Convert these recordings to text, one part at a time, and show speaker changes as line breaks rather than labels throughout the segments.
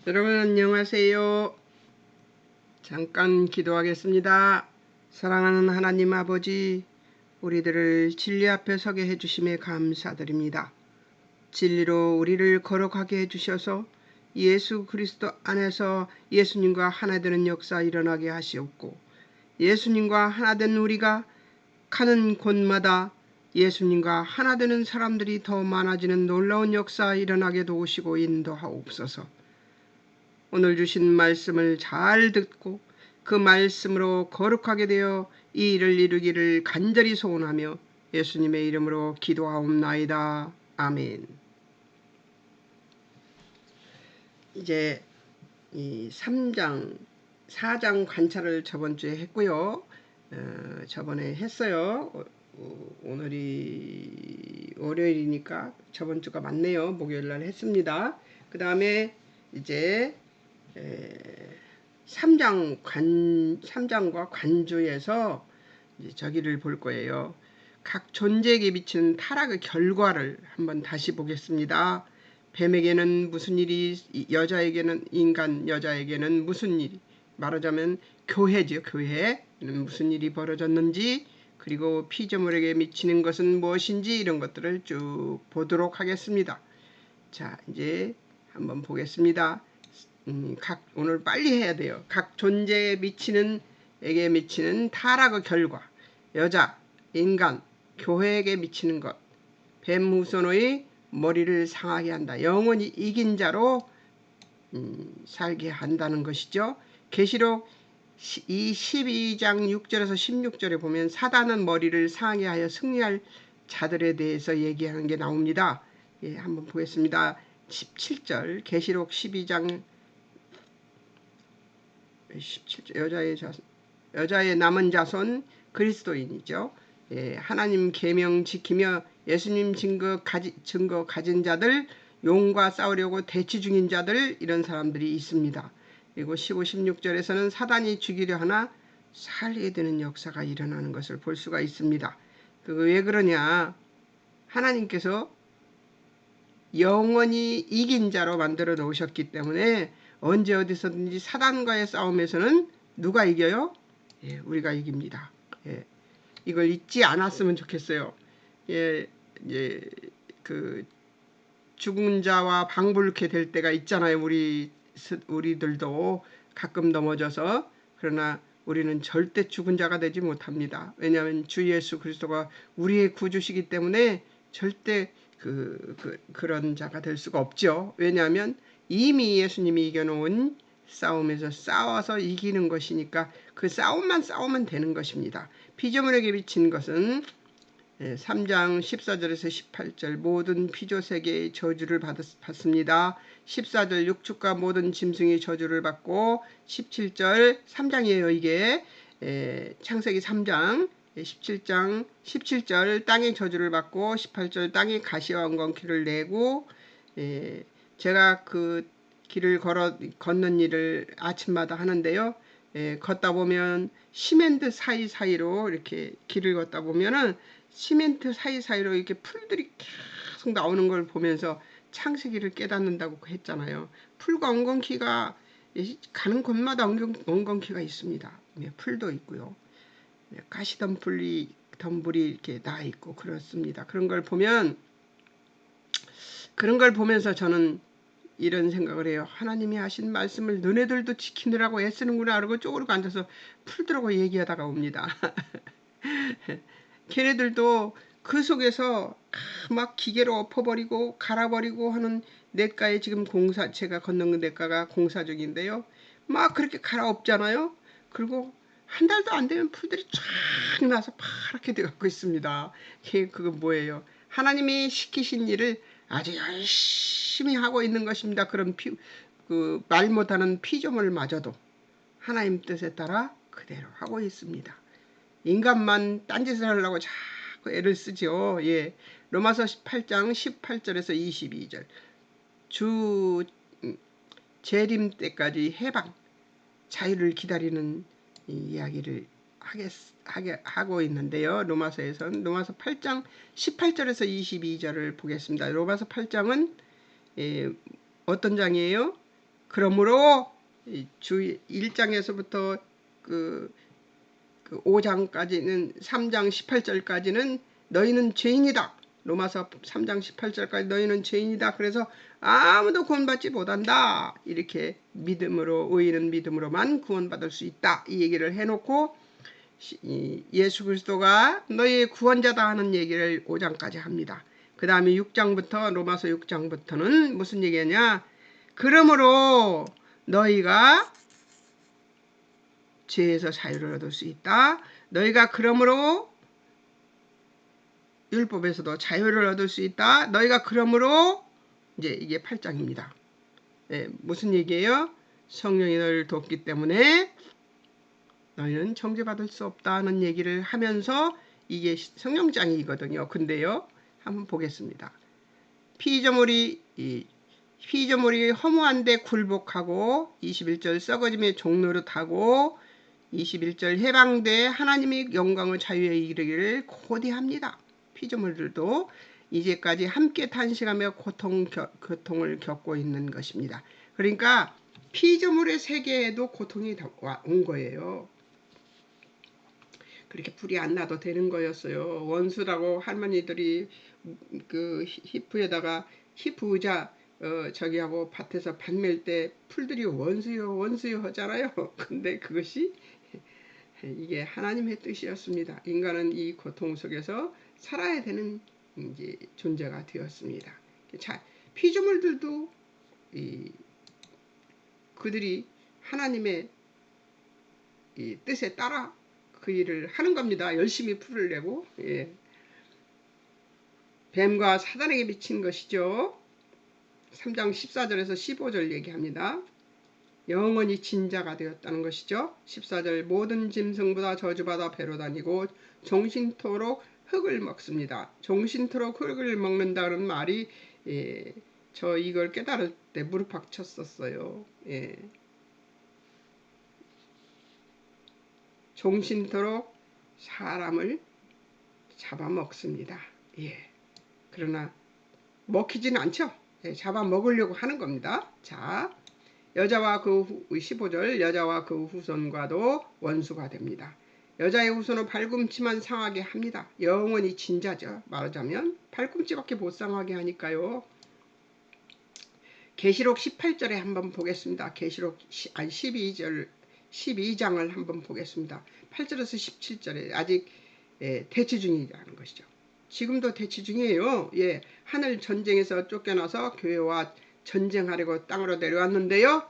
여러분 안녕하세요. 잠깐 기도하겠습니다. 사랑하는 하나님 아버지, 우리들을 진리 앞에 서게 해주심에 감사드립니다. 진리로 우리를 거룩하게 해주셔서 예수 그리스도 안에서 예수님과 하나 되는 역사 일어나게 하시옵고, 예수님과 하나 된 우리가 가는 곳마다 예수님과 하나 되는 사람들이 더 많아지는 놀라운 역사 일어나게 도우시고 인도하옵소서. 오늘 주신 말씀을 잘 듣고 그 말씀으로 거룩하게 되어 이 일을 이루기를 간절히 소원하며 예수님의 이름으로 기도하옵나이다. 아멘. 이제 이 3장, 4장 관찰을 저번 주에 했고요. 저번에 했어요. 오늘이 월요일이니까 저번 주가 맞네요. 목요일 날 했습니다. 그 다음에 이제 3장과 관주에서 저기를 볼 거예요. 각 존재에게 미치는 타락의 결과를 한번 다시 보겠습니다. 뱀에게는 무슨 일이, 여자에게는, 인간 여자에게는 무슨 일이, 말하자면 교회죠. 교회는 무슨 일이 벌어졌는지, 그리고 피조물에게 미치는 것은 무엇인지, 이런 것들을 쭉 보도록 하겠습니다. 자, 이제 한번 보겠습니다. 오늘 빨리 해야 돼요. 각 존재에 에게 미치는 타락의 결과, 여자, 인간, 교회에게 미치는 것, 뱀 후손의 머리를 상하게 한다. 영원히 이긴 자로 살게 한다는 것이죠. 계시록 12장 6절에서 16절에 보면 사단은 머리를 상하게 하여 승리할 자들에 대해서 얘기하는 게 나옵니다. 예, 한번 보겠습니다. 17절, 계시록 12장 17절, 여자의 남은 자손 그리스도인이죠. 예, 하나님 계명 지키며 예수님 증거 가진 자들, 용과 싸우려고 대치 중인 자들, 이런 사람들이 있습니다. 그리고 15, 16절에서는 사단이 죽이려 하나 살게 되는 역사가 일어나는 것을 볼 수가 있습니다. 왜 그러냐? 하나님께서 영원히 이긴 자로 만들어 놓으셨기 때문에 언제 어디서든지 사단과의 싸움에서는 누가 이겨요? 예, 우리가 이깁니다. 예, 이걸 잊지 않았으면 좋겠어요. 예, 예, 그 죽은 자와 방불케 될 때가 있잖아요. 우리들도 가끔 넘어져서. 그러나 우리는 절대 죽은 자가 되지 못합니다. 왜냐하면 주 예수 그리스도가 우리의 구주시기 때문에 절대 그런 자가 될 수가 없죠. 왜냐하면 이미 예수님이 이겨놓은 싸움에서 싸워서 이기는 것이니까 그 싸움만 싸우면 되는 것입니다. 피조물에게 미친 것은 3장 14절에서 18절 모든 피조세계의 저주를 받습니다. 14절 육축과 모든 짐승이 저주를 받고 17절 3장이에요. 이게 창세기 3장 17장 17절 땅의 저주를 받고 18절 땅이 가시와 엉겅퀴를 내고 제가 그 길을 걷는 일을 아침마다 하는데요. 걷다 보면 시멘트 사이사이로 이렇게 길을 걷다 보면은 시멘트 사이사이로 이렇게 풀들이 계속 나오는 걸 보면서 창세기를 깨닫는다고 했잖아요. 풀과 엉겅퀴가 가는 곳마다 엉겅퀴가 있습니다. 풀도 있고요. 가시덤불이 이렇게 나 있고 그렇습니다. 그런 걸 보면서 저는 이런 생각을 해요. 하나님이 하신 말씀을 너네들도 지키느라고 애쓰는구나. 그러고 쪼그리고 앉아서 풀들하고 얘기하다가 옵니다. 걔네들도 그 속에서 막 기계로 엎어버리고 갈아버리고 하는 냇가에 지금 제가 걷는 냇가가 공사 중인데요. 막 그렇게 갈아엎잖아요. 그리고 한 달도 안 되면 풀들이 쫙 나서 파랗게 돼갖고 있습니다. 그건 뭐예요? 하나님이 시키신 일을 아주 열심히 하고 있는 것입니다. 그런 말 못하는 피조물마저도 하나님 뜻에 따라 그대로 하고 있습니다. 인간만 딴짓을 하려고 자꾸 애를 쓰죠. 예. 로마서 18장 18절에서 22절 주 재림 때까지 해방, 자유를 기다리는 이야기를 하고 있는데요. 로마서에서는 로마서 8장 18절에서 22절을 보겠습니다. 로마서 8장은 어떤 장이에요? 그러므로 주 1장에서부터 그 5장까지는 3장 18절까지는 너희는 죄인이다. 로마서 3장 18절까지 너희는 죄인이다. 그래서 아무도 구원받지 못한다. 이렇게 믿음으로 의인은 믿음으로만 구원받을 수 있다. 이 얘기를 해놓고 예수 그리스도가 너희의 구원자다 하는 얘기를 5장까지 합니다. 그 다음에 6장부터 로마서 6장부터는 무슨 얘기냐? 그러므로 너희가 죄에서 자유를 얻을 수 있다. 너희가 그러므로 율법에서도 자유를 얻을 수 있다. 너희가 그러므로 이제 이게 8장입니다. 무슨 얘기예요? 성령이 너희를 돕기 때문에 너희는 정죄받을 수 없다는 얘기를 하면서 이게 성령장이거든요. 근데요, 한번 보겠습니다. 피조물이 허무한데 굴복하고 21절 썩어짐의 종노릇하고 21절 해방돼 하나님의 영광을 자유에 이르기를 고대합니다. 피조물들도 이제까지 함께 탄식하며 고통을 겪고 있는 것입니다. 그러니까 피조물의 세계에도 고통이 온 거예요. 그렇게 불이 안 나도 되는 거였어요. 원수라고 할머니들이 그 히프에다가 히프 의자 저기하고 밭에서 밭 멜 때 풀들이 원수요 하잖아요. 근데 그것이 이게 하나님의 뜻이었습니다. 인간은 이 고통 속에서 살아야 되는 이제 존재가 되었습니다. 자, 피조물들도 그들이 하나님의 이 뜻에 따라 그 일을 하는 겁니다. 열심히 풀을 내고. 뱀과 사단에게 미친 것이죠. 3장 14절에서 15절 얘기합니다. 영원히 진자가 되었다는 것이죠. 14절 모든 짐승보다 저주받아 배로 다니고 종신토록 흙을 먹습니다. 종신토록 흙을 먹는다는 말이 저 이걸 깨달을 때 무릎 박쳤었어요. 종신토록 사람을 잡아먹습니다. 그러나 먹히지는 않죠. 잡아먹으려고 하는 겁니다. 자, 여자와 그 15절 여자와 그 후손과도 원수가 됩니다. 여자의 후손은 발꿈치만 상하게 합니다. 영원히 진자죠. 말하자면 발꿈치밖에 못 상하게 하니까요. 계시록 18절에 한번 보겠습니다. 계시록 12장을 한번 보겠습니다. 8절에서 17절에 아직 대치 중이라는 것이죠. 지금도 대치 중이에요. 하늘 전쟁에서 쫓겨나서 교회와 전쟁하려고 땅으로 내려왔는데요.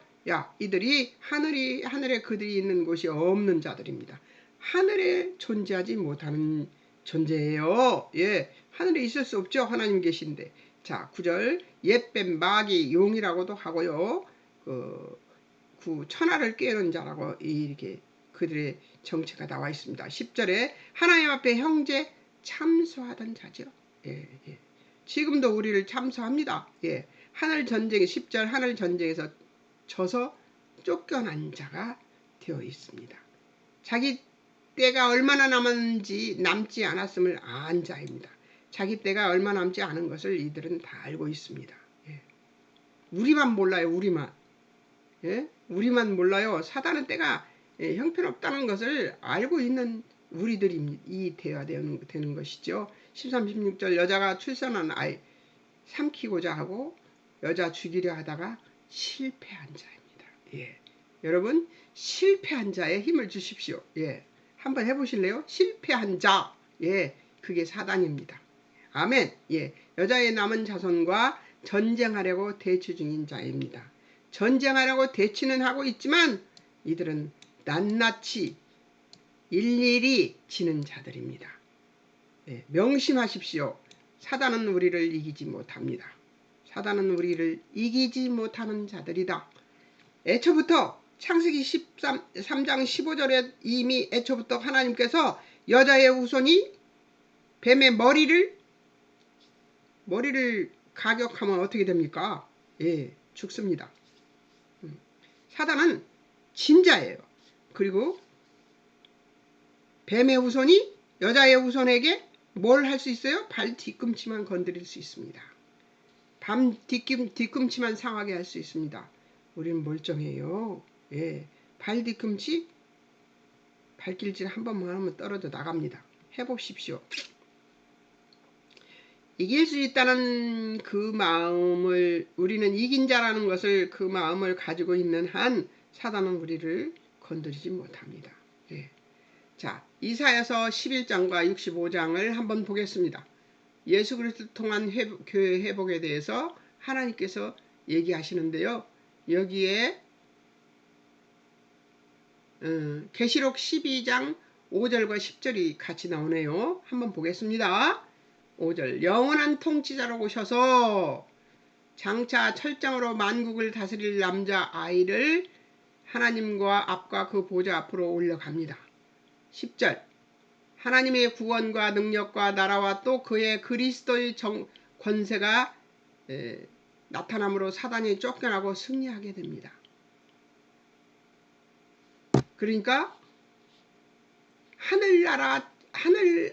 이들이 하늘에 그들이 있는 곳이 없는 자들입니다. 하늘에 존재하지 못하는 존재예요. 하늘에 있을 수 없죠. 하나님 계신데. 자, 9절 옛뱀 마귀 용이라고도 하고요. 그 천하를 깨는 자라고 이렇게 그들의 정체가 나와 있습니다. 10절에 하나님 앞에 형제 참소하던 자죠. 지금도 우리를 참소합니다. 하늘 전쟁 10절 하늘 전쟁에서 져서 쫓겨난 자가 되어 있습니다. 자기 때가 얼마나 남지 않았음을 안 자입니다. 자기 때가 얼마 남지 않은 것을 이들은 다 알고 있습니다. 우리만 몰라요. 우리만 몰라요. 사단은 때가 형편없다는 것을 알고 있는 우리들이 되어야 되는 것이죠. 13, 16절 여자가 출산한 아이 삼키고자 하고 여자 죽이려 하다가 실패한 자입니다. 여러분 실패한 자에 힘을 주십시오. 한번 해보실래요? 실패한 자. 그게 사단입니다. 아멘. 여자의 남은 자손과 전쟁하려고 대치 중인 자입니다. 전쟁하려고 대치는 하고 있지만 이들은 낱낱이 일일이 지는 자들입니다. 명심하십시오. 사단은 우리를 이기지 못합니다. 사단은 우리를 이기지 못하는 자들이다. 애초부터 창세기 3장 15절에 이미 애초부터 하나님께서 여자의 후손이 뱀의 머리를 가격하면 어떻게 됩니까? 죽습니다. 사단은 진자예요. 그리고 뱀의 후손이 여자의 후손에게 뭘 할 수 있어요? 발 뒤꿈치만 건드릴 수 있습니다. 밤 뒤꿈치만 상하게 할 수 있습니다. 우리는 멀쩡해요. 예, 발 뒤꿈치 발길질 한 번만 하면 떨어져 나갑니다. 해보십시오. 이길 수 있다는 그 마음을, 우리는 이긴 자라는 것을, 그 마음을 가지고 있는 한 사단은 우리를 건드리지 못합니다. 예. 자, 이사야서 11장과 65장을 한번 보겠습니다. 예수 그리스도를 통한 교회 회복에 대해서 하나님께서 얘기하시는데요. 여기에 계시록 12장 5절과 10절이 같이 나오네요. 한번 보겠습니다. 5절, 영원한 통치자로 오셔서 장차 철장으로 만국을 다스릴 남자 아이를 하나님과 앞과 그 보좌 앞으로 올려갑니다. 10절, 하나님의 구원과 능력과 나라와 또 그의 그리스도의 권세가 나타남으로 사단이 쫓겨나고 승리하게 됩니다. 그러니까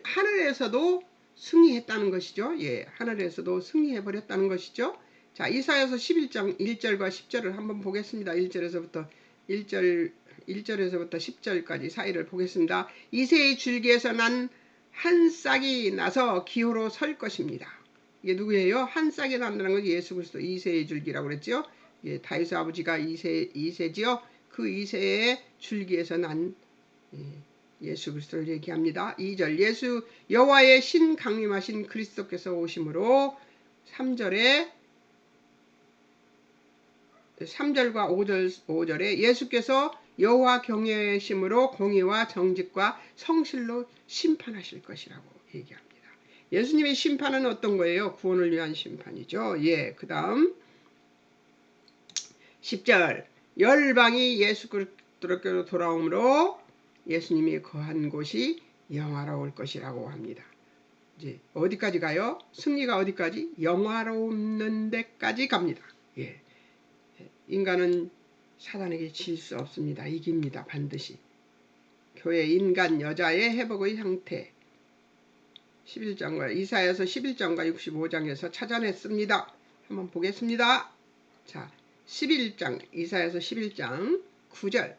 하늘에서도 승리했다는 것이죠. 예, 하늘에서도 승리해버렸다는 것이죠. 자, 이사야서 11장 1절과 10절을 한번 보겠습니다. 1절에서부터 10절까지 사이를 보겠습니다. 이새의 줄기에서 난 한 싹이 나서 기호로 설 것입니다. 이게 누구예요? 한 싹이 난다는 건 예수 그리스도 이새의 줄기라고 그랬죠. 예, 다윗의 아버지가 이새지요. 그 이새의 줄기에서 난 예수 그리스도를 얘기합니다. 2절, 예수 여호와의 신 강림하신 그리스도께서 오심으로 3절과 5절에 예수께서 여호와 경외심으로 공의와 정직과 성실로 심판하실 것이라고 얘기합니다. 예수님의 심판은 어떤 거예요? 구원을 위한 심판이죠. 예, 그 다음 10절, 열방이 예수 그리스도께로 돌아오므로 예수님이 거한 곳이 영화로울 것이라고 합니다. 이제 어디까지 가요? 승리가 어디까지? 영화로운 데까지 갑니다. 예. 인간은 사단에게 질 수 없습니다. 이깁니다. 반드시. 교회 인간 여자의 회복의 형태 11장과 이사야서 11장과 65장에서 찾아냈습니다. 한번 보겠습니다. 자, 11장 이사야서 11장 9절,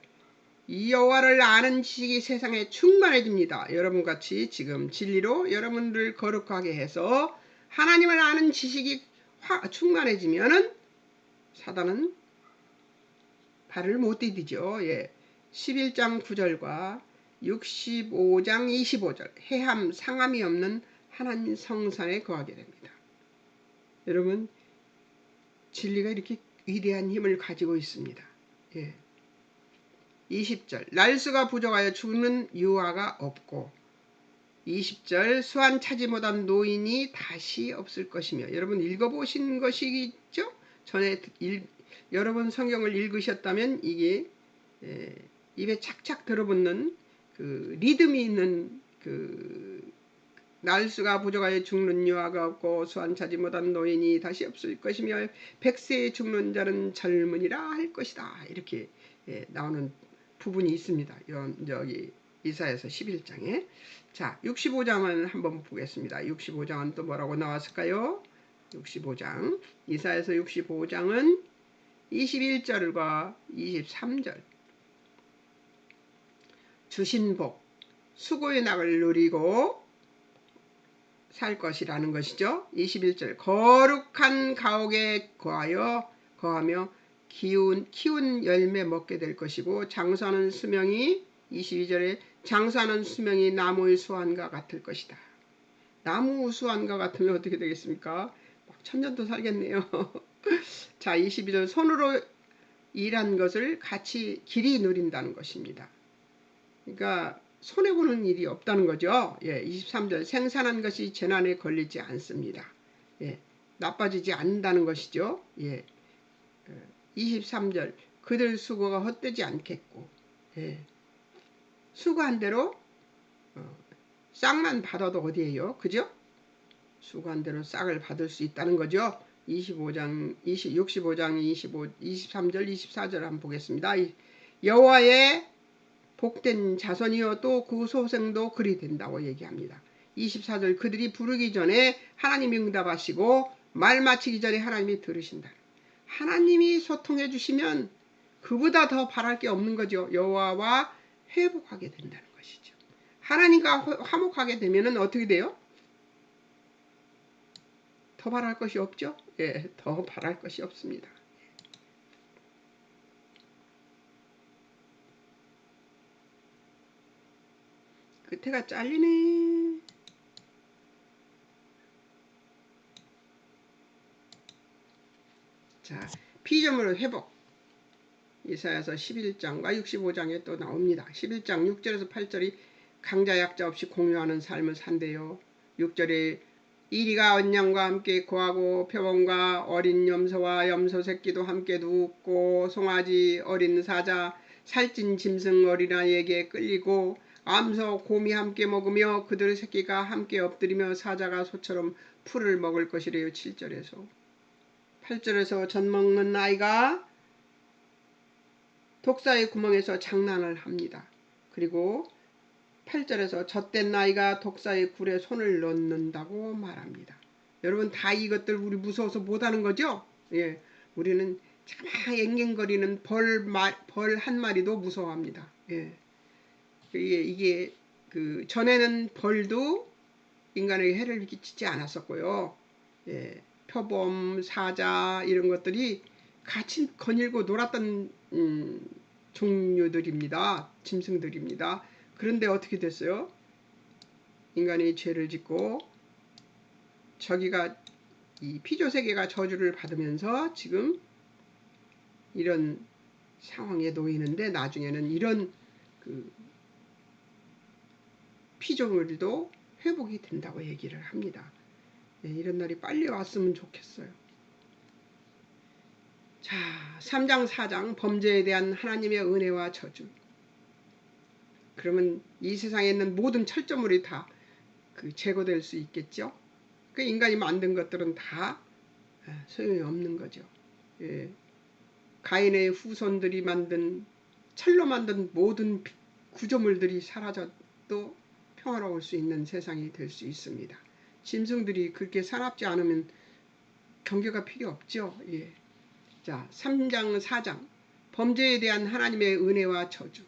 이 여호와를 아는 지식이 세상에 충만해집니다. 여러분같이 지금 진리로 여러분들을 거룩하게 해서 하나님을 아는 지식이 충만해지면은 사단은 발을 못 디디죠. 예. 11장 9절과 65장 25절, 해함 상함이 없는 하나님 성산에 거하게 됩니다. 여러분, 진리가 이렇게 위대한 힘을 가지고 있습니다. 예. 20절, 날수가 부족하여 죽는 유아가 없고, 20절, 수완 차지 못한 노인이 다시 없을 것이며. 여러분 읽어보신 것이죠? 전에 여러분 성경을 읽으셨다면 이게 입에 착착 들어붙는 그 리듬이 있는 그 날수가 부족하여 죽는 유아가 없고 수완 차지 못한 노인이 다시 없을 것이며 백세에 죽는 자는 젊으니라 할 것이다. 이렇게 나오는 부분이 있습니다. 여기 이사야서 11장에. 자, 65장은 한번 보겠습니다. 65장은 또 뭐라고 나왔을까요? 65장, 이사야서 65장은 21절과 23절, 주신 복, 수고의 낙을 누리고 살 것이라는 것이죠. 21절, 거룩한 가옥에 거하며 키운 열매 먹게 될 것이고, 장사하는 수명이 22절에 장사하는 수명이 나무의 수완과 같을 것이다. 나무 수완과 같으면 어떻게 되겠습니까? 막 천년도 살겠네요. 자, 22절, 손으로 일한 것을 같이 길이 누린다는 것입니다. 그러니까 손해보는 일이 없다는 거죠. 예, 23절, 생산한 것이 재난에 걸리지 않습니다. 예, 나빠지지 않는다는 것이죠. 예, 23절, 그들 수고가 헛되지 않겠고, 예, 수고한 대로 싹만 받아도 어디예요? 그죠? 수고한 대로 싹을 받을 수 있다는 거죠. 65장 23절 24절 한번 보겠습니다. 여호와의 복된 자손이요 또 그 소생도 그리 된다고 얘기합니다. 24절, 그들이 부르기 전에 하나님이 응답하시고 말 마치기 전에 하나님이 들으신다. 하나님이 소통해 주시면 그보다 더 바랄 게 없는 거죠. 여호와와 회복하게 된다는 것이죠. 하나님과 화목하게 되면 어떻게 돼요? 더 바랄 것이 없죠? 예, 더 바랄 것이 없습니다. 끝에가 잘리네. 자, 피조물 회복. 이사야서 11장과 65장에 또 나옵니다. 11장 6절에서 8절이 강자 약자 없이 공유하는 삶을 산대요. 6절에 이리가 언양과 함께 거하고 표범과 어린 염소와 염소 새끼도 함께 눕고 송아지 어린 사자 살찐 짐승 어린아이에게 끌리고 암소 곰이 함께 먹으며 그들의 새끼가 함께 엎드리며 사자가 소처럼 풀을 먹을 것이래요. 7절에서 8절에서 젖 먹는 아이가 독사의 구멍에서 장난을 합니다. 그리고 8절에서 젖된 아이가 독사의 굴에 손을 넣는다고 말합니다. 여러분 다 이것들 우리 무서워서 못하는 거죠? 예, 우리는 자마 앵앵거리는 벌 한 마리도 무서워합니다. 예, 이게 그 전에는 벌도 인간에게 해를 끼치지 않았었고요. 예, 표범, 사자 이런 것들이 같이 거닐고 놀았던 종류들입니다. 짐승들입니다. 그런데 어떻게 됐어요? 인간이 죄를 짓고 저기가 이 피조세계가 저주를 받으면서 지금 이런 상황에 놓이는데 나중에는 이런 그 피조물도 회복이 된다고 얘기를 합니다. 네, 이런 날이 빨리 왔으면 좋겠어요. 자, 3장 4장 범죄에 대한 하나님의 은혜와 저주. 그러면 이 세상에 있는 모든 철저물이 다 그 제거될 수 있겠죠. 그 인간이 만든 것들은 다 소용이 없는 거죠. 예. 가인의 후손들이 만든 철로 만든 모든 구조물들이 사라져도 평화로울 수 있는 세상이 될 수 있습니다. 짐승들이 그렇게 사납지 않으면 경계가 필요 없죠. 예. 자, 3장 4장 범죄에 대한 하나님의 은혜와 저주.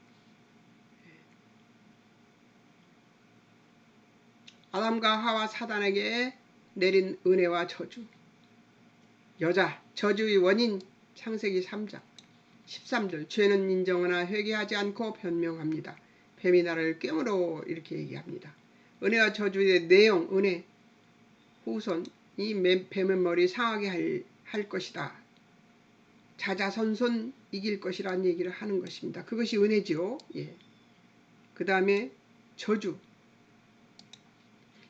아담과 하와 사단에게 내린 은혜와 저주. 여자 저주의 원인 창세기 3장 13절 죄는 인정하나 회개하지 않고 변명합니다. 뱀이 나를 깨물어 이렇게 얘기합니다. 은혜와 저주의 내용 은혜 후손 이 뱀의 머리 상하게 할 것이다. 자자손손 이길 것이라는 얘기를 하는 것입니다. 그것이 은혜지요. 예. 그 다음에 저주.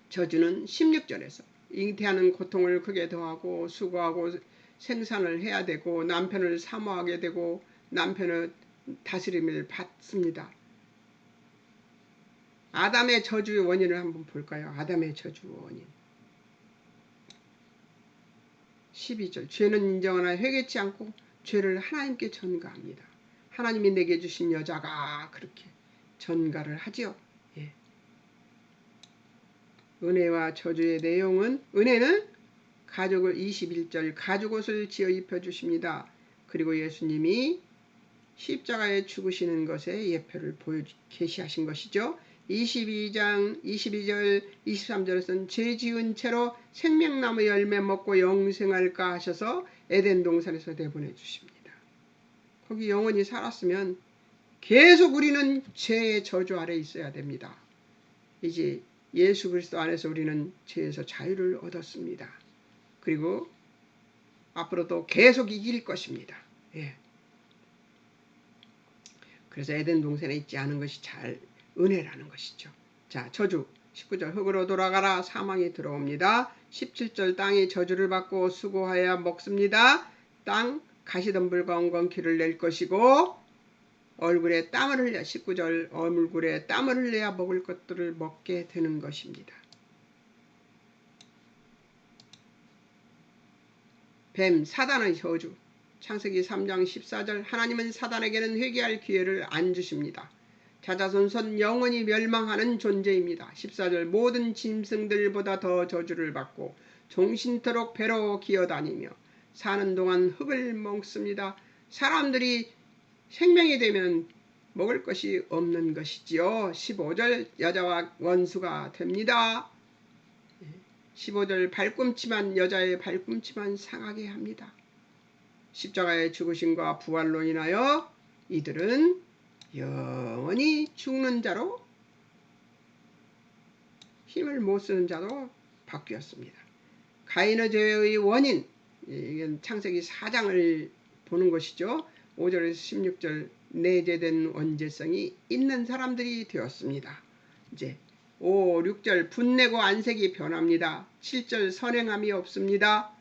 저주는 16절에서 잉태하는 고통을 크게 더하고 수고하고 생산을 해야 되고 남편을 사모하게 되고 남편의 다스림을 받습니다. 아담의 저주의 원인을 한번 볼까요? 아담의 저주의 원인. 12절 죄는 인정하나 회개치 않고 죄를 하나님께 전가합니다. 하나님이 내게 주신 여자가 그렇게 전가를 하지요. 예. 은혜와 저주의 내용은 은혜는 가죽을 21절 가죽옷을 지어 입혀주십니다. 그리고 예수님이 십자가에 죽으시는 것에 예표를 계시하신 것이죠. 22장 22절 23절에서는 죄 지은 채로 생명나무 열매 먹고 영생할까 하셔서 에덴 동산에서 내보내 주십니다. 거기 영원히 살았으면 계속 우리는 죄의 저주 아래 있어야 됩니다. 이제 예수 그리스도 안에서 우리는 죄에서 자유를 얻었습니다. 그리고 앞으로도 계속 이길 것입니다. 예. 그래서 에덴 동산에 있지 않은 것이 잘 은혜라는 것이죠. 자, 저주 19절 흙으로 돌아가라 사망이 들어옵니다. 17절 땅이 저주를 받고 수고하여 먹습니다. 땅 가시덤불과 엉겅퀴를 낼 것이고 얼굴에 땀을 흘려 19절 얼굴에 땀을 흘려야 먹을 것들을 먹게 되는 것입니다. 뱀 사단의 저주 창세기 3장 14절 하나님은 사단에게는 회개할 기회를 안 주십니다. 자자손손 영원히 멸망하는 존재입니다. 14절 모든 짐승들보다 더 저주를 받고 종신토록 배로 기어다니며 사는 동안 흙을 먹습니다. 사람들이 생명이 되면 먹을 것이 없는 것이지요. 15절 여자와 원수가 됩니다. 15절 발꿈치만 여자의 발꿈치만 상하게 합니다. 십자가의 죽으심과 부활로 인하여 이들은 영원히 죽는 자로 힘을 못 쓰는 자로 바뀌었습니다. 가인의 죄의 원인, 이건 창세기 4장을 보는 것이죠. 5절에서 16절 내재된 원죄성이 있는 사람들이 되었습니다. 이제 5, 6절 분내고 안색이 변합니다. 7절 선행함이 없습니다.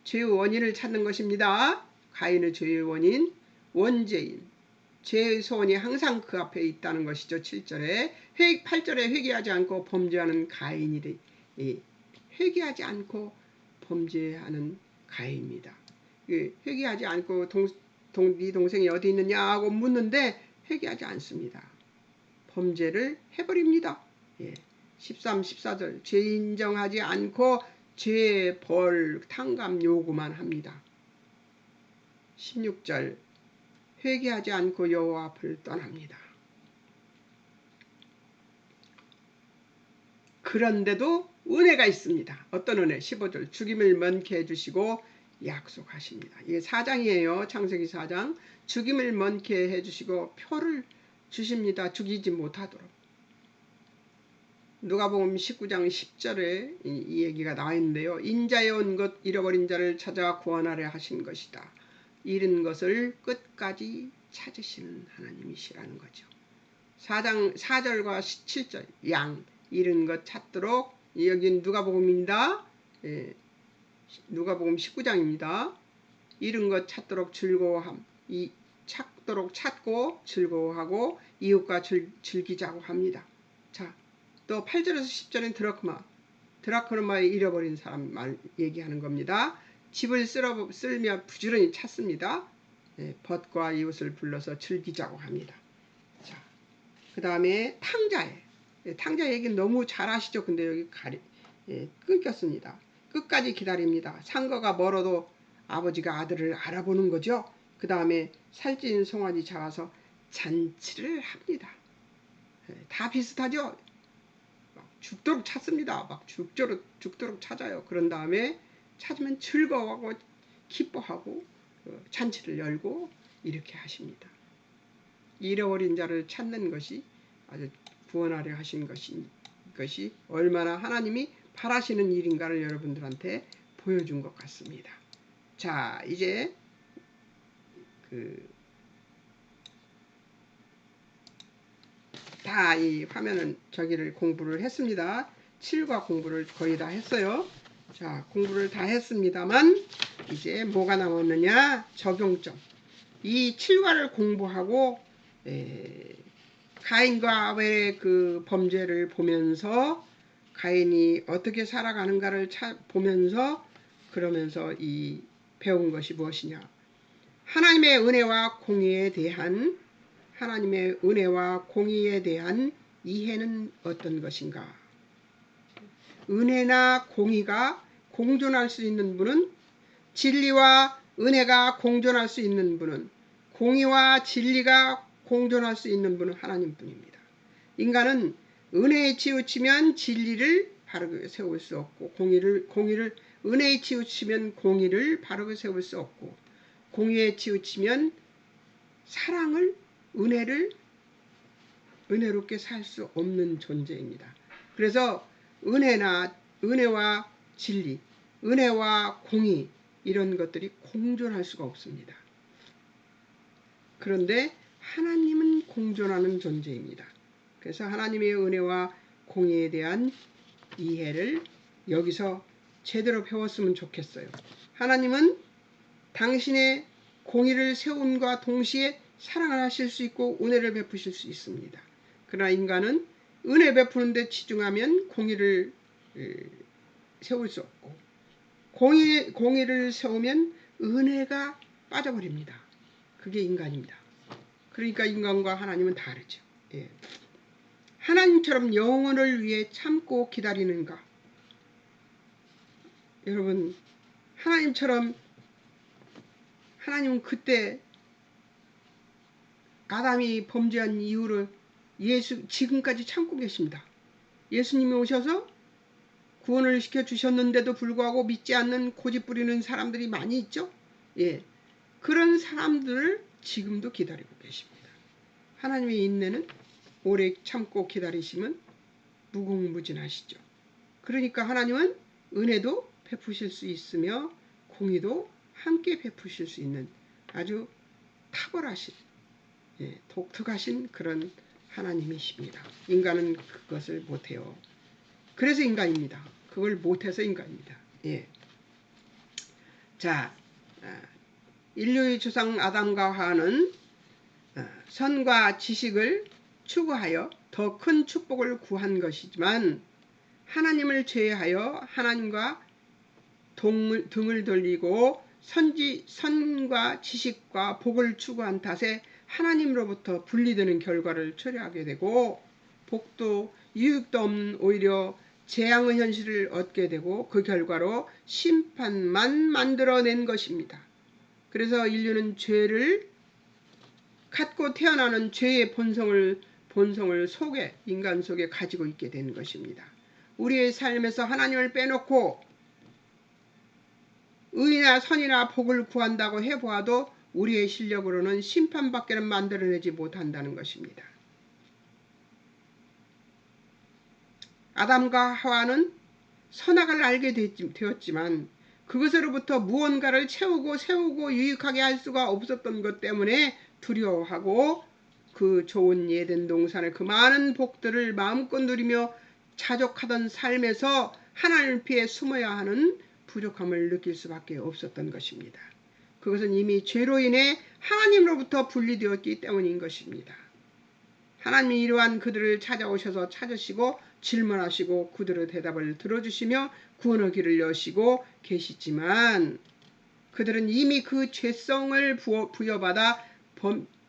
죄의 원인을 찾는 것입니다. 가인의 죄의 원인, 원죄인, 죄의 소원이 항상 그 앞에 있다는 것이죠. 7절에 8절에 회개하지 않고 범죄하는 가인이 회개하지 않고 범죄하는 가인입니다. 회개하지 않고 네 동생이 어디 있느냐 하고 묻는데 회개하지 않습니다. 범죄를 해버립니다. 13, 14절 죄 인정하지 않고 죄, 벌, 탕감 요구만 합니다. 16절 회개하지 않고 여호와 앞을 떠납니다. 그런데도 은혜가 있습니다. 어떤 은혜? 15절 죽임을 면케 해주시고 약속하십니다. 이게 4장이에요. 창세기 4장. 죽임을 면케 해주시고 표를 주십니다. 죽이지 못하도록. 누가복음 19장 10절에 이 얘기가 나와 있는데요. 인자에 온 것 잃어버린 자를 찾아 구원하려 하신 것이다. 잃은 것을 끝까지 찾으시는 하나님이시라는 거죠. 4절과 7절 양 잃은 것 찾도록, 여긴 누가복음입니다. 누가복음 19장입니다. 잃은 것 찾도록 즐거워함, 찾도록 찾고 즐거워하고 이웃과 즐기자고 합니다. 자, 또 8절에서 10절은 드라크마에 잃어버린 사람 말 얘기하는 겁니다. 집을 쓸며 부지런히 찾습니다. 벗과 이웃을 불러서 즐기자고 합니다. 자, 그 다음에 탕자 얘기는 너무 잘 아시죠? 근데 여기 끊겼습니다. 끝까지 기다립니다. 상거가 멀어도 아버지가 아들을 알아보는 거죠. 그 다음에 살찐 송아지 잡아서 잔치를 합니다. 다 비슷하죠? 막 죽도록 찾습니다. 막 죽도록 찾아요. 그런 다음에 찾으면 즐거워하고 기뻐하고 잔치를 열고 이렇게 하십니다. 잃어버린 자를 찾는 것이 아주 구원하려 하신 것이 얼마나 하나님이 바라시는 일인가를 여러분들한테 보여준 것 같습니다. 자, 이제 다 이 화면은 저기를 공부를 했습니다. 7과 공부를 거의 다 했어요. 자, 공부를 다 했습니다만 이제 뭐가 남았느냐? 적용점. 이 7과를 공부하고 가인과 아벨의 그 범죄를 보면서 가인이 어떻게 살아가는가를 보면서 그러면서 이 배운 것이 무엇이냐? 하나님의 은혜와 공의에 대한 이해는 어떤 것인가? 은혜나 공의가 공존할 수 있는 분은, 진리와 은혜가 공존할 수 있는 분은, 공의와 진리가 공존할 수 있는 분은 하나님뿐입니다. 인간은 은혜에 치우치면 진리를 바르게 세울 수 없고, 은혜에 치우치면 공의를 바르게 세울 수 없고, 공의에 치우치면 사랑을, 은혜롭게 살 수 없는 존재입니다. 그래서 은혜와 진리, 은혜와 공의, 이런 것들이 공존할 수가 없습니다. 그런데 하나님은 공존하는 존재입니다. 그래서 하나님의 은혜와 공의에 대한 이해를 여기서 제대로 배웠으면 좋겠어요. 하나님은 당신의 공의를 세움과 동시에 사랑을 하실 수 있고 은혜를 베푸실 수 있습니다. 그러나 인간은 은혜 베푸는 데 치중하면 공의를 세울 수 없고, 공의를 세우면 은혜가 빠져버립니다. 그게 인간입니다. 그러니까 인간과 하나님은 다르죠. 하나님처럼 영혼을 위해 참고 기다리는가? 여러분, 하나님처럼 하나님은 그때 아담이 범죄한 이후로 지금까지 참고 계십니다. 예수님이 오셔서 구원을 시켜주셨는데도 불구하고 믿지 않는 고집 부리는 사람들이 많이 있죠. 예, 그런 사람들을 지금도 기다리고 계십니다. 하나님의 인내는 오래 참고 기다리시면 무궁무진하시죠. 그러니까 하나님은 은혜도 베푸실 수 있으며 공의도 함께 베푸실 수 있는 아주 탁월하신, 독특하신 그런 하나님이십니다. 인간은 그것을 못해요. 그래서 인간입니다. 그걸 못해서 인간입니다. 예. 자, 인류의 조상 아담과 하와는 선과 지식을 추구하여 더 큰 축복을 구한 것이지만 하나님을 제외하여 하나님과 등을 돌리고 선과 지식과 복을 추구한 탓에 하나님으로부터 분리되는 결과를 초래하게 되고 복도 유익도 없는 오히려 재앙의 현실을 얻게 되고 그 결과로 심판만 만들어낸 것입니다. 그래서 인류는 죄를 갖고 태어나는 죄의 본성을 인간 속에 가지고 있게 된 것입니다. 우리의 삶에서 하나님을 빼놓고 의나 선이나 복을 구한다고 해보아도 우리의 실력으로는 심판밖에는 만들어내지 못한다는 것입니다. 아담과 하와는 선악을 알게 되었지만 그것으로부터 무언가를 세우고 유익하게 할 수가 없었던 것 때문에 두려워하고 그 좋은 에덴 동산의 그 많은 복들을 마음껏 누리며 자족하던 삶에서 하나님을 피해 숨어야 하는 부족함을 느낄 수밖에 없었던 것입니다. 그것은 이미 죄로 인해 하나님으로부터 분리되었기 때문인 것입니다. 하나님이 이러한 그들을 찾아오셔서 찾으시고 질문하시고 그들의 대답을 들어주시며 구원의 길을 여시고 계시지만 그들은 이미 그 죄성을 부여받아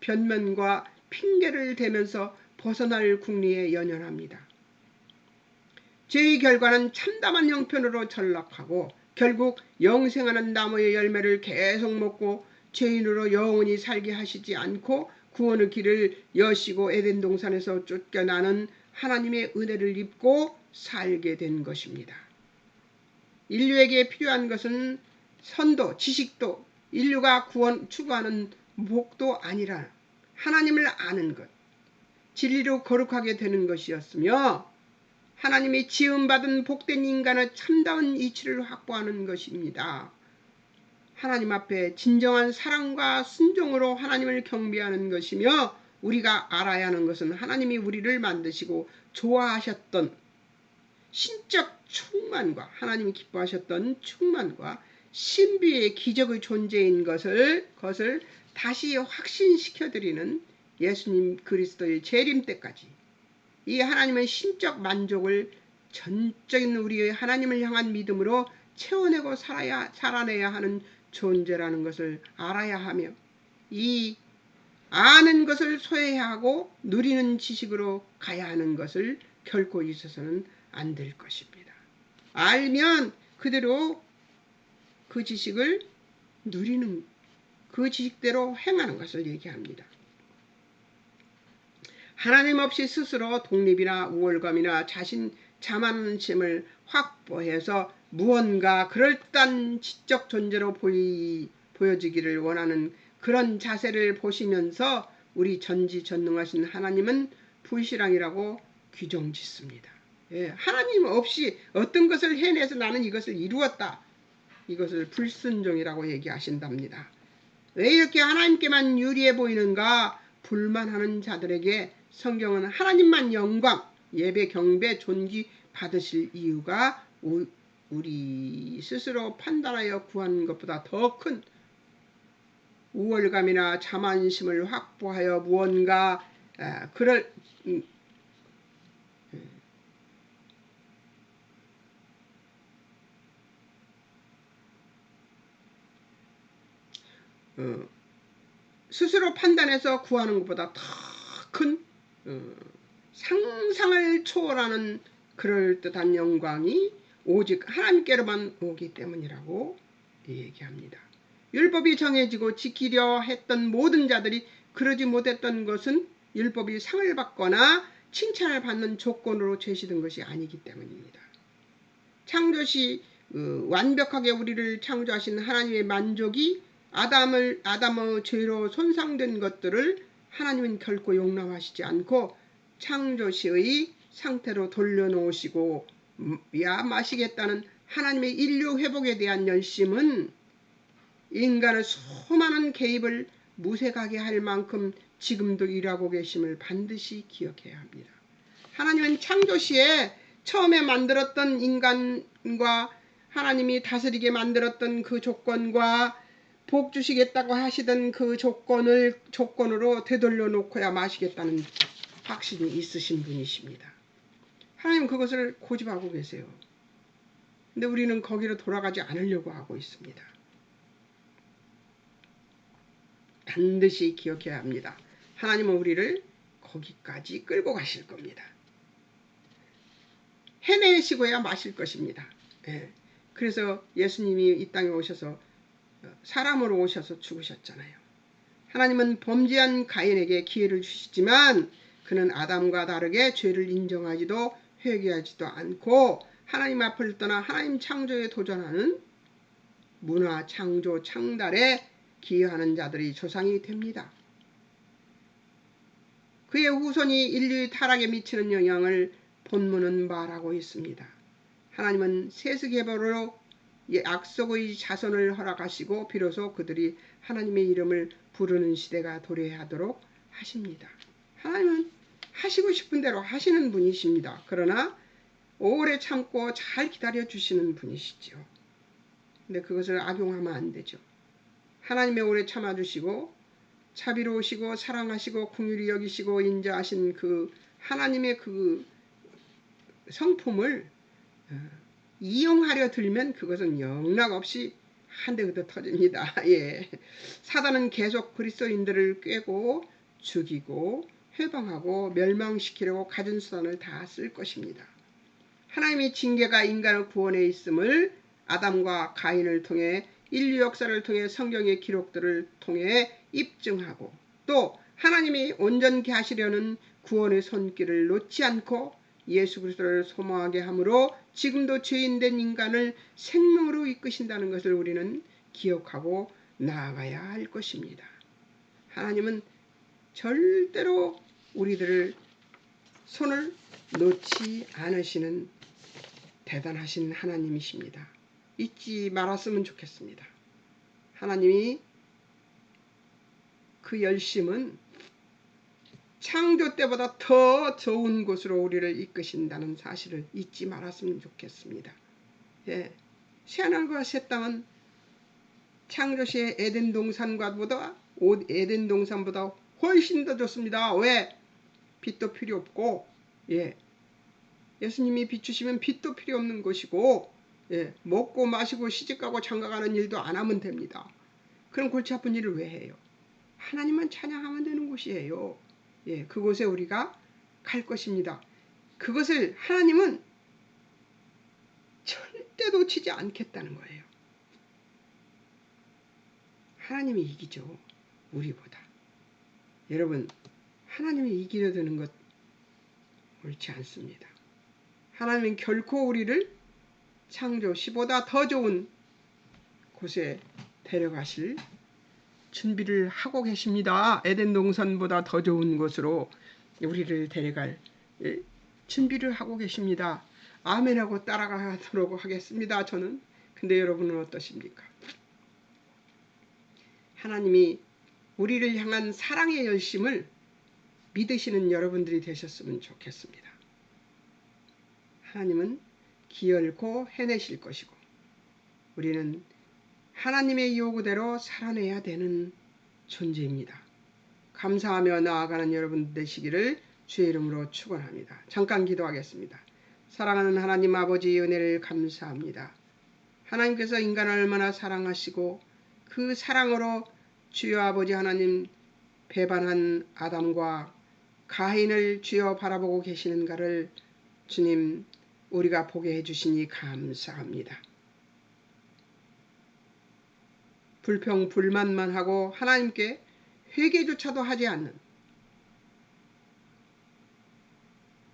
변면과 핑계를 대면서 벗어날 궁리에 연연합니다. 죄의 결과는 참담한 형편으로 전락하고 결국 영생하는 나무의 열매를 계속 먹고 죄인으로 영원히 살게 하시지 않고 구원의 길을 여시고 에덴 동산에서 쫓겨나는 하나님의 은혜를 입고 살게 된 것입니다. 인류에게 필요한 것은 선도, 지식도, 인류가 추구하는 복도 아니라 하나님을 아는 것, 진리로 거룩하게 되는 것이었으며 하나님이 지음받은 복된 인간의 참다운 이치를 확보하는 것입니다. 하나님 앞에 진정한 사랑과 순종으로 하나님을 경배하는 것이며 우리가 알아야 하는 것은 하나님이 우리를 만드시고 좋아하셨던 신적 충만과 하나님이 기뻐하셨던 충만과 신비의 기적의 존재인 것을 다시 확신시켜드리는 예수님 그리스도의 재림 때까지 이 하나님의 신적 만족을 전적인 우리의 하나님을 향한 믿음으로 채워내고 살아내야 하는 존재라는 것을 알아야 하며 이 아는 것을 소해야 하고 누리는 지식으로 가야 하는 것을 결코 있어서는 안 될 것입니다. 알면 그대로 그 지식을 누리는 그 지식대로 행하는 것을 얘기합니다. 하나님 없이 스스로 독립이나 우월감이나 자만심을 확보해서 무언가 그럴듯한 지적 존재로 보여지기를 원하는 그런 자세를 보시면서 우리 전지전능하신 하나님은 불신앙이라고 규정짓습니다. 하나님 없이 어떤 것을 해내서 나는 이것을 이루었다. 이것을 불순종이라고 얘기하신답니다. 왜 이렇게 하나님께만 유리해 보이는가? 불만하는 자들에게 성경은 하나님만 영광, 예배, 경배, 존귀 받으실 이유가 우리 스스로 판단하여 구하는 것보다 더 큰 우월감이나 자만심을 확보하여 무언가 스스로 판단해서 구하는 것보다 더 큰 상상을 초월하는 그럴듯한 영광이 오직 하나님께로만 오기 때문이라고 얘기합니다. 율법이 정해지고 지키려 했던 모든 자들이 그러지 못했던 것은 율법이 상을 받거나 칭찬을 받는 조건으로 제시된 것이 아니기 때문입니다. 창조시 완벽하게 우리를 창조하신 하나님의 만족이 아담의 죄로 손상된 것들을 하나님은 결코 용납하시지 않고 창조시의 상태로 돌려놓으시고 마시겠다는 하나님의 인류 회복에 대한 열심은 인간의 수많은 개입을 무색하게 할 만큼 지금도 일하고 계심을 반드시 기억해야 합니다. 하나님은 창조시에 처음에 만들었던 인간과 하나님이 다스리게 만들었던 그 조건과 복 주시겠다고 하시던 그 조건으로 되돌려 놓고야 마시겠다는 확신이 있으신 분이십니다. 하나님은 그것을 고집하고 계세요. 근데 우리는 거기로 돌아가지 않으려고 하고 있습니다. 반드시 기억해야 합니다. 하나님은 우리를 거기까지 끌고 가실 겁니다. 해내시고야 마실 것입니다. 그래서 예수님이 이 땅에 오셔서 사람으로 오셔서 죽으셨잖아요. 하나님은 범죄한 가인에게 기회를 주시지만 그는 아담과 다르게 죄를 인정하지도 회개하지도 않고 하나님 앞을 떠나 하나님 창조에 도전하는 문화 창조 창달에 기여하는 자들이 조상이 됩니다. 그의 후손이 인류의 타락에 미치는 영향을 본문은 말하고 있습니다. 하나님은 세습계보로 약속의 자손을 허락하시고 비로소 그들이 하나님의 이름을 부르는 시대가 도래하도록 하십니다. 하나님은 하시고 싶은 대로 하시는 분이십니다. 그러나 오래 참고 잘 기다려 주시는 분이시죠. 근데 그것을 악용하면 안 되죠. 하나님의 오래 참아주시고 자비로우시고 사랑하시고 긍휼히 여기시고 인자하신 그 하나님의 그 성품을 이용하려 들면 그것은 영락없이 한 대 얻어 터집니다. 사단은 계속 그리스도인들을 꾀고 죽이고 회방하고 멸망시키려고 가진 수단을 다 쓸 것입니다. 하나님의 징계가 인간의 구원에 있음을 아담과 가인을 통해 인류 역사를 통해 성경의 기록들을 통해 입증하고 또 하나님이 온전케 하시려는 구원의 손길을 놓지 않고 예수 그리스도를 소망하게 함으로 지금도 죄인된 인간을 생명으로 이끄신다는 것을 우리는 기억하고 나아가야 할 것입니다. 하나님은 절대로 우리들을 손을 놓지 않으시는 대단하신 하나님이십니다. 잊지 말았으면 좋겠습니다. 하나님이 그 열심은 창조 때보다 더 좋은 곳으로 우리를 이끄신다는 사실을 잊지 말았으면 좋겠습니다. 새하늘과 새 땅은 창조시의 에덴 동산보다 훨씬 더 좋습니다. 왜? 빛도 필요 없고 예수님이 비추시면 빛도 필요 없는 것이고 먹고 마시고 시집가고 장가가는 일도 안 하면 됩니다. 그럼 골치 아픈 일을 왜 해요? 하나님만 찬양하면 되는 곳이에요. 그곳에 우리가 갈 것입니다. 그것을 하나님은 절대 놓치지 않겠다는 거예요. 하나님이 이기죠. 우리보다. 여러분, 하나님이 이기려 드는 것 옳지 않습니다. 하나님은 결코 우리를 창조시보다 더 좋은 곳에 데려가실 준비를 하고 계십니다. 에덴 동산보다 더 좋은 곳으로 우리를 데려갈 준비를 하고 계십니다. 아멘하고 따라가도록 하겠습니다. 저는. 근데 여러분은 어떠십니까? 하나님이 우리를 향한 사랑의 열심을 믿으시는 여러분들이 되셨으면 좋겠습니다. 하나님은 기어코 해내실 것이고 우리는 하나님의 요구대로 살아내야 되는 존재입니다. 감사하며 나아가는 여러분 되시기를 주의 이름으로 축원합니다. 잠깐 기도하겠습니다. 사랑하는 하나님 아버지의 은혜를 감사합니다. 하나님께서 인간을 얼마나 사랑하시고 그 사랑으로 주여 아버지 하나님 배반한 아담과 가인을 주여 바라보고 계시는가를 주님 우리가 보게 해주시니 감사합니다. 불평 불만만 하고 하나님께 회개조차도 하지 않는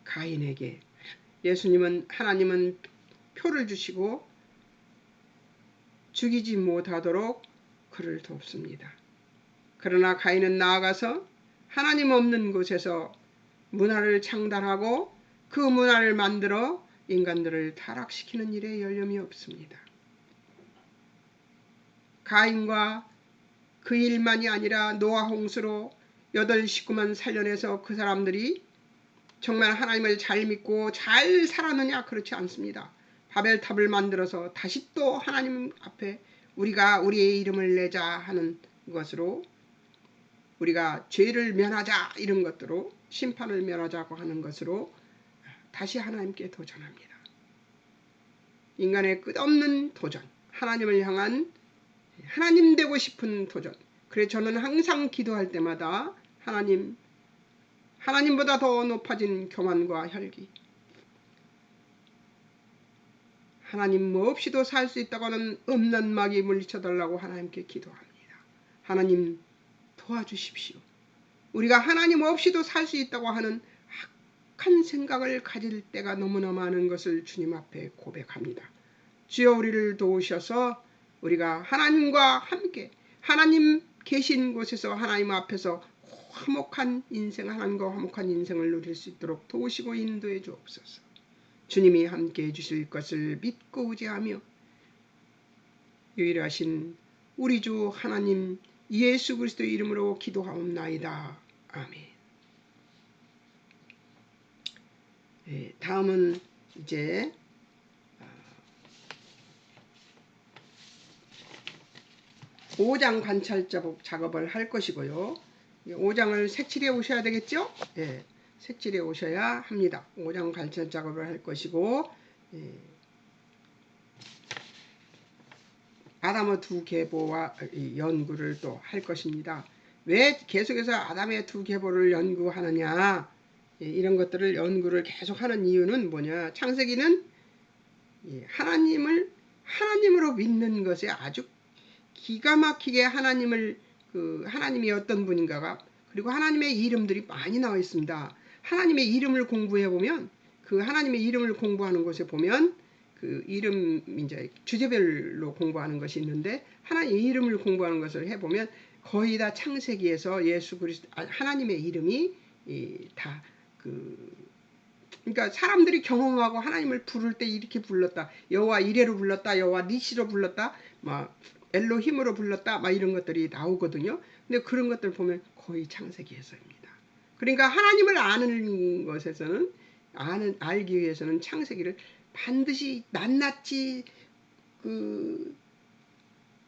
가인에게 하나님은 표를 주시고 죽이지 못하도록 그를 돕습니다. 그러나 가인은 나아가서 하나님 없는 곳에서 문화를 창달하고 그 문화를 만들어 인간들을 타락시키는 일에 여념이 없습니다. 가인과 그 일만이 아니라 노아 홍수로 8 식구만 살려내서 그 사람들이 정말 하나님을 잘 믿고 잘 살았느냐? 그렇지 않습니다. 바벨탑을 만들어서 다시 또 하나님 앞에 우리가 우리의 이름을 내자 하는 것으로, 우리가 죄를 면하자 이런 것으로, 심판을 면하자고 하는 것으로 다시 하나님께 도전합니다. 인간의 끝없는 도전, 하나님을 향한 하나님 되고 싶은 도전. 그래서 저는 항상 기도할 때마다 하나님보다 더 높아진 교만과 혈기, 하나님 없이도 살 수 있다고 하는 음란 마귀 물리쳐달라고 하나님께 기도합니다. 하나님 도와주십시오. 우리가 하나님 없이도 살 수 있다고 하는 악한 생각을 가질 때가 너무나 많은 것을 주님 앞에 고백합니다. 주여 우리를 도우셔서 우리가 하나님과 함께 하나님 계신 곳에서 하나님 앞에서 화목한 인생, 하나님과 화목한 인생을 누릴 수 있도록 도우시고 인도해 주옵소서. 주님이 함께 해주실 것을 믿고 의지하며 유일하신 우리 주 하나님 예수 그리스도 이름으로 기도하옵나이다. 아멘. 네, 다음은 이제 5장 관찰 작업을 할 것이고요. 5장을 색칠해 오셔야 되겠죠? 예, 색칠해 오셔야 합니다. 5장 관찰 작업을 할 것이고, 아담의 두 계보와 연구를 또 할 것입니다. 왜 계속해서 아담의 두 계보를 연구하느냐, 이런 것들을 연구를 계속하는 이유는 뭐냐. 창세기는 하나님으로 믿는 것에 아주 기가 막히게 하나님이 어떤 분인가가, 그리고 하나님의 이름들이 많이 나와 있습니다. 하나님의 이름을 공부해 보면, 그 하나님의 이름을 공부하는 곳에 보면 그 이름 이제 주제별로 공부하는 것이 있는데, 하나님 이름을 공부하는 것을 해 보면 거의 다 창세기에서 예수 그리스도 하나님의 이름이 다 그러니까 사람들이 경험하고 하나님을 부를 때 이렇게 불렀다. 여호와 이레로 불렀다. 여호와 니시로 불렀다. 막 엘로힘으로 불렀다. 막 이런 것들이 나오거든요. 근데 그런 것들 보면 거의 창세기에서입니다. 그러니까 하나님을 아는 것에서는 알기 위해서는 창세기를 반드시 낱낱이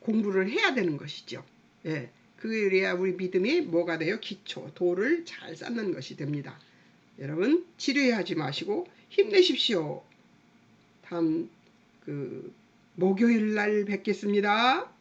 공부를 해야 되는 것이죠. 예. 그래야 우리 믿음이 뭐가 돼요? 기초, 돌을 잘 쌓는 것이 됩니다. 여러분 지루해하지 마시고 힘내십시오. 다음 목요일 날 뵙겠습니다.